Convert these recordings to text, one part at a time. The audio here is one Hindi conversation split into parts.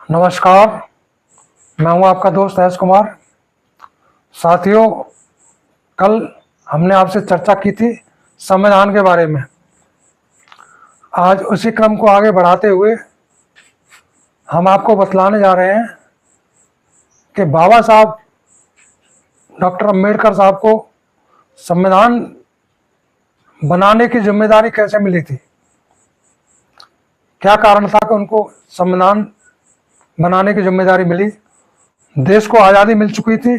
नमस्कार, मैं हूं आपका दोस्त एस कुमार। साथियों, कल हमने आपसे चर्चा की थी संविधान के बारे में। आज उसी क्रम को आगे बढ़ाते हुए हम आपको बतलाने जा रहे हैं कि बाबा साहब डॉक्टर अम्बेडकर साहब को संविधान बनाने की जिम्मेदारी कैसे मिली थी। क्या कारण था कि उनको संविधान बनाने की जिम्मेदारी मिली। देश को आज़ादी मिल चुकी थी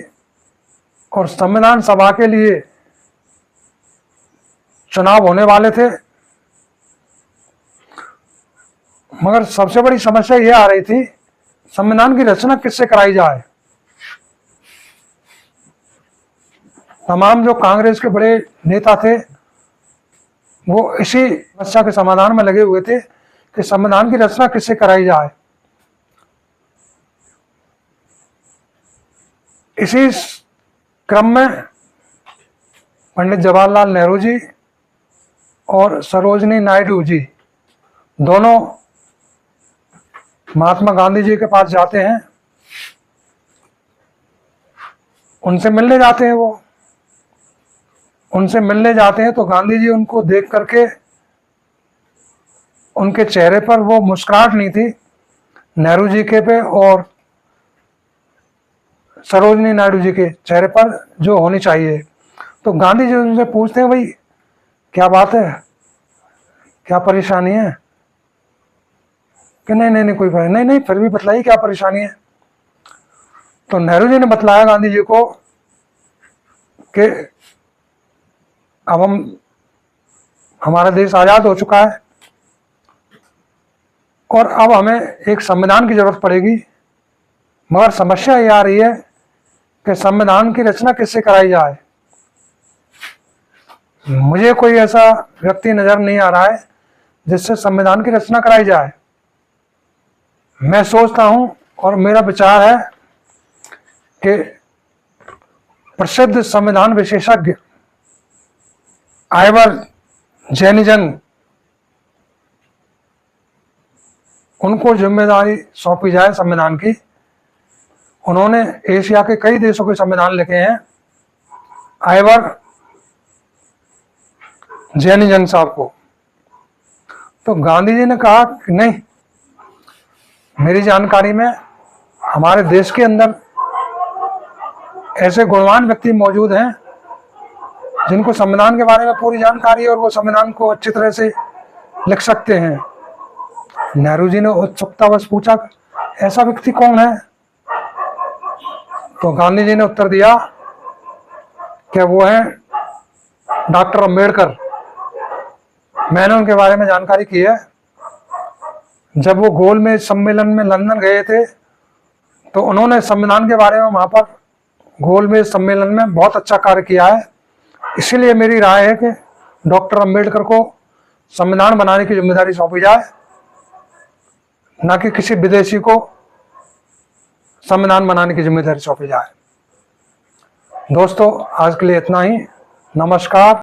और संविधान सभा के लिए चुनाव होने वाले थे, मगर सबसे बड़ी समस्या यह आ रही थी संविधान की रचना किससे कराई जाए। तमाम जो कांग्रेस के बड़े नेता थे वो इसी समस्या के समाधान में लगे हुए थे कि संविधान की रचना किससे कराई जाए। इसी क्रम में पंडित जवाहरलाल नेहरू जी और सरोजिनी नायडू जी दोनों महात्मा गांधी जी के पास जाते हैं, उनसे मिलने जाते हैं। वो उनसे मिलने जाते हैं तो गांधी जी उनको देख करके उनके चेहरे पर वो मुस्कुराहट नहीं थी नेहरू जी के पे और सरोजिनी नायडू जी के चेहरे पर जो होनी चाहिए। तो गांधी जी उनसे पूछते हैं, भाई क्या बात है, क्या परेशानी है? कि नहीं कोई बात नहीं, फिर भी बतलाइए क्या परेशानी है। तो नेहरू जी ने बतलाया गांधी जी को कि अब हमारा देश आज़ाद हो चुका है और अब हमें एक संविधान की जरूरत पड़ेगी, मगर समस्या ये आ रही है कि संविधान की रचना किससे कराई जाए। मुझे कोई ऐसा व्यक्ति नजर नहीं आ रहा है जिससे संविधान की रचना कराई जाए। मैं सोचता हूं और मेरा विचार है कि प्रसिद्ध संविधान विशेषज्ञ आइवर जेनिसन उनको जिम्मेदारी सौंपी जाए संविधान की। उन्होंने एशिया के कई देशों के संविधान लिखे हैं, आइवर जेनिसन साहब को। तो गांधी जी ने कहा कि नहीं, मेरी जानकारी में हमारे देश के अंदर ऐसे गुणवान व्यक्ति मौजूद हैं जिनको संविधान के बारे में पूरी जानकारी है और वो संविधान को अच्छी तरह से लिख सकते हैं। नेहरू जी ने उत्सुकतावश पूछा, ऐसा व्यक्ति कौन है? तो गांधी जी ने उत्तर दिया कि वो है डॉक्टर अम्बेडकर। मैंने उनके बारे में जानकारी की है। जब वो गोलमेज सम्मेलन में लंदन गए थे तो उन्होंने संविधान के बारे में वहां पर गोलमेज सम्मेलन में बहुत अच्छा कार्य किया है। इसीलिए मेरी राय है कि डॉक्टर अम्बेडकर को संविधान बनाने की जिम्मेदारी सौंपी जाए, न कि किसी विदेशी को संविधान बनाने की जिम्मेदारी सौंपी जाए। दोस्तों, आज के लिए इतना ही। नमस्कार।